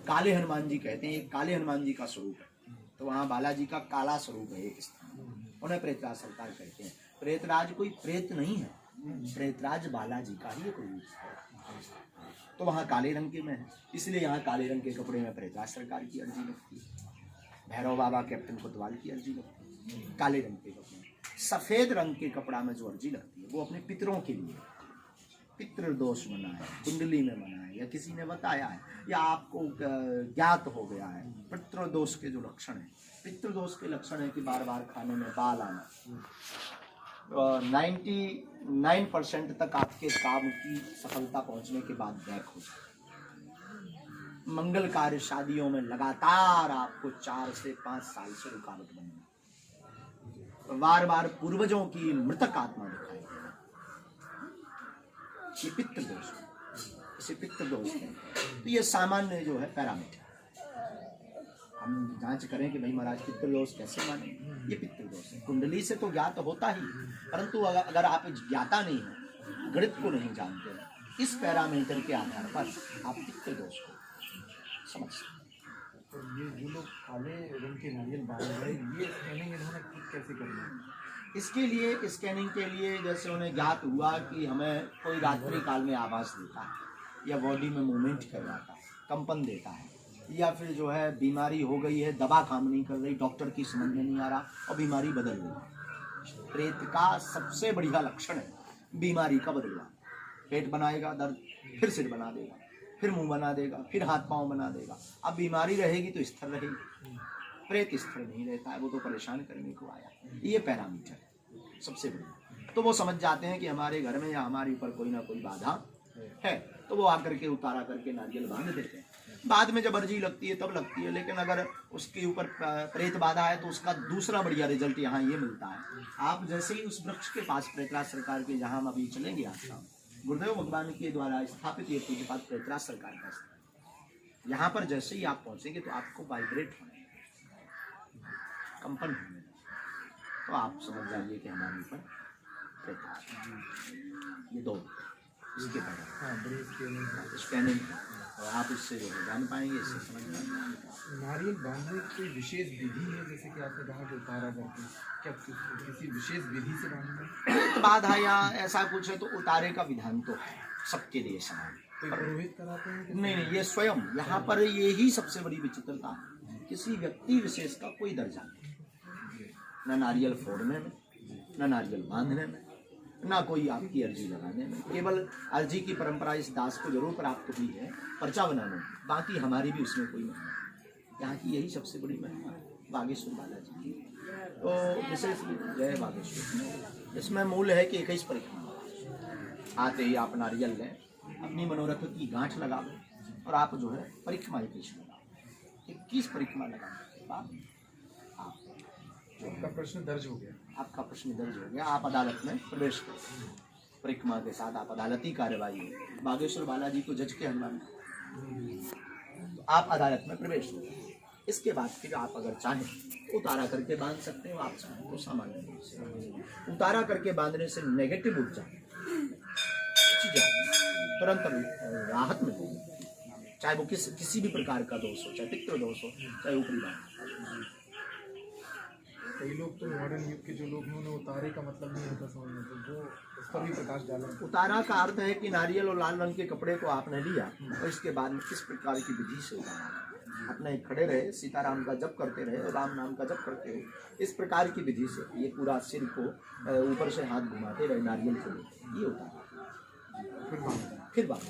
काले हनुमान जी कहते हैं, एक काले हनुमान जी का स्वरूप है, तो वहाँ बालाजी का काला स्वरूप है एक स्थान, उन्हें प्रेतराज सरकार कहते हैं। प्रेतराज कोई प्रेत नहीं है, प्रेतराज बालाजी का ही एक रूप है, तो वहाँ काले रंग के में है, इसलिए यहाँ काले रंग के कपड़े में प्रेतराज सरकार की अर्जी लगती है। भैरव बाबा कैप्टन कोतवाल की अर्जी लगती है काले रंग के कपड़े में। सफेद रंग के कपड़ा में जो अर्जी लगती है वो अपने पितरों के लिए, पितृ दोष मना है, कुंडली में मना है, या किसी ने बताया है, या आपको ज्ञात हो गया है। पितृ दोष के जो लक्षण है, पितृ दोष के लक्षण है कि बार बार खाने में बाल आना, 99% तक आपके काम की सफलता पहुंचने के बाद बैक हो जाए। मंगल कार्य शादियों में लगातार आपको 4 से 5 साल से रुकावट बनना, बार बार पूर्वजों की मृतक आत्मा दिखाई देना, ये पितृ दोष है, इसे पितृ दोष है। तो ये सामान्य जो है पैरामीटर, हम जांच करें कि भाई महाराज पितृ दोष कैसे माने, ये पितृ दोष है। कुंडली से तो ज्ञात होता ही, परंतु अगर आप ज्ञाता नहीं हो, गणित को नहीं जानते हो, इस पैरामीटर के आधार पर आप पितृ दोष को समझ सकते। तो ये जो लोग काले रंग के नारियल बांध रहे हैं, ये स्कैनिंग इन्होंने कैसे करनी है? इसके लिए, स्कैनिंग के लिए जैसे उन्हें ज्ञात हुआ कि हमें कोई रात्रि काल में आवाज़ देता है, या बॉडी में मूवमेंट करवाता है, कंपन देता है, या फिर जो है बीमारी हो गई है, दवा काम नहीं कर रही, डॉक्टर की समझ में नहीं आ रहा और बीमारी बदल गई। प्रेत का सबसे बढ़िया लक्षण है बीमारी का बदलना। पेट बनाएगा दर्द, फिर सिर बना देगा, फिर मुंह बना देगा, फिर हाथ पांव बना देगा। अब बीमारी रहेगी तो स्थिर रहेगी, प्रेत स्थिर नहीं रहता है, वो तो परेशान करने को आया। ये पैरामीटर है सबसे बड़ा। तो वो समझ जाते हैं कि हमारे घर में या हमारे ऊपर कोई ना कोई बाधा है, तो वो आकर के उतारा करके नारियल बांध देते हैं। बाद में जब अर्जी लगती है तब लगती है, लेकिन अगर उसके ऊपर प्रेत बाधा है तो उसका दूसरा बढ़िया रिजल्ट यहाँ ये मिलता है। आप जैसे ही उस वृक्ष के पास, प्रेतराज सरकार के जहाँ हम अभी चलेंगे आज शाम, गुरुदेव भगवान के द्वारा स्थापित ये पूज्यपाद प्रेतराज सरकार का स्थान, यहाँ पर जैसे ही आप पहुँचेंगे तो आपको वाइब्रेट होने, कंपन होने, तो आप समझ जाइए कि हमारे ऊपर प्रेतराज। ये दो इसके पहले स्कैनिंग, और आप इससे जो है जान पाएंगे, इससे समझ पाएंगे। नारियल बांधने की कोई विशेष विधि है? जैसे कि आपने कहा कि उतारा करके, क्या किसी विशेष विधि से बांधना है? बाधा या ऐसा कुछ है तो उतारे का विधान तो है सबके लिए समान। कोई पुरोहित कराते हैं? नहीं, ये स्वयं यहाँ पर ये ही सबसे बड़ी विचित्रता है। किसी व्यक्ति विशेष का कोई दर्जा नहीं, न नारियल फोड़ने में, न नारियल बांधने में, ना कोई आपकी अर्जी लगाने में। केवल अर्जी की परंपरा इस दास को जरूर प्राप्त हुई है पर्चा बनाने में, बाकी हमारी भी उसमें कोई महिमा नहीं। यहाँ की यही सबसे बड़ी महिमा है बागेश्वर बालाजी की। तो विशेष जय बागेश्वर, इसमें मूल है कि 21 परिक्रमा। आते ही आप नारियल लें, अपनी मनोरथ की गांठ लगा लो और आप जो है परिक्रमा 21 लगाओ। 21 परिक्रमा लगाने के बाद आपका प्रश्न दर्ज हो गया, आपका प्रश्न दर्ज हो गया, आप अदालत में प्रवेश करें। परिक्रमा के साथ आप अदालती कार्यवाही हो, बागेश्वर बालाजी को जज के हनुमान, तो आप अदालत में प्रवेश हो। इसके बाद फिर आप अगर चाहें उतारा करके बांध सकते हो, आप चाहें तो सामान्य रूप से उतारा करके बांधने से नेगेटिव ऊर्जा तुरंत राहत मिलेगी, चाहे वो किसी भी प्रकार का दोष हो, चाहे पितृ दोष हो, चाहे ऊपरी बात। कई लोग तो मॉडर्न युग के जो लोग हैं उन्हें उतारे का मतलब नहीं होता समझ, तो वो उस पर भी प्रकाश डालें। उतारा का अर्थ है कि नारियल और लाल रंग के कपड़े को आपने लिया और इसके बाद में किस प्रकार की विधि से उतारा। अपने खड़े रहे, सीताराम का जप करते रहे, राम नाम का जप करते रहे, इस प्रकार की विधि से ये पूरा सिर को ऊपर से हाथ घुमाते रहे नारियल को लेकर, ये उतारा। फिर बात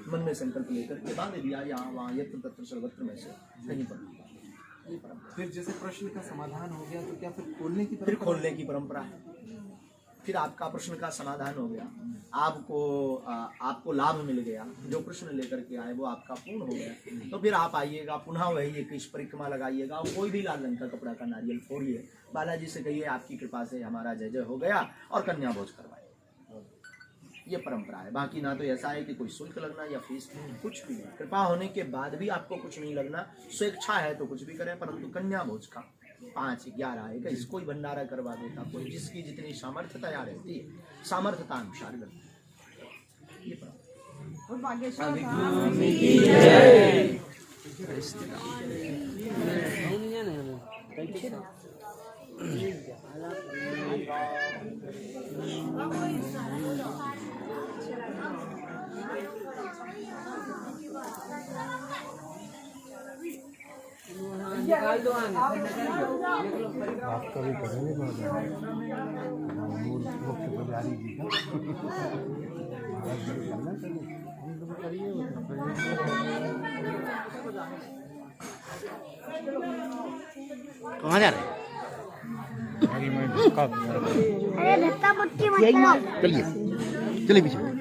मन में संकल्प लेकर के बांध दिया, यहाँ वहाँ यत्र तत्र सर्वत्र में से कहीं पर। फिर जैसे प्रश्न का समाधान हो गया तो क्या फिर खोलने की फिर खोलने की परंपरा है। फिर आपका प्रश्न का समाधान हो गया, आपको लाभ मिल गया, जो प्रश्न लेकर के आए वो आपका पूर्ण हो गया, तो फिर आप आइएगा पुनः वही 21 परिक्रमा लगाइएगा और कोई भी लाल रंग का कपड़ा का नारियल फोड़िए, बालाजी से कहिए आपकी कृपा से हमारा जय जय हो गया और कन्या भोज करवाइए। ये परंपरा है। बाकी ना तो ऐसा है कि कोई शुल्क लगना या फीस, कुछ भी नहीं। कृपा होने के बाद भी आपको कुछ नहीं लगना, स्वेच्छा है तो कुछ भी करें, परंतु कन्या भोज का 5, 11, 21 कोई भंडारा करवा देता, कोई जिसकी जितनी सामर्थ्य तैयार रहती है, सामर्थ्यता अनुसार करती है। ये परंपरा। आपका भी करेंगे मुख्य पुजारी जी का करना चाहिए, हम तो करिए। कहाँ जा रहे हैं? अरे धक्का मुक्की मत करो। चलिए चलिए पीछे।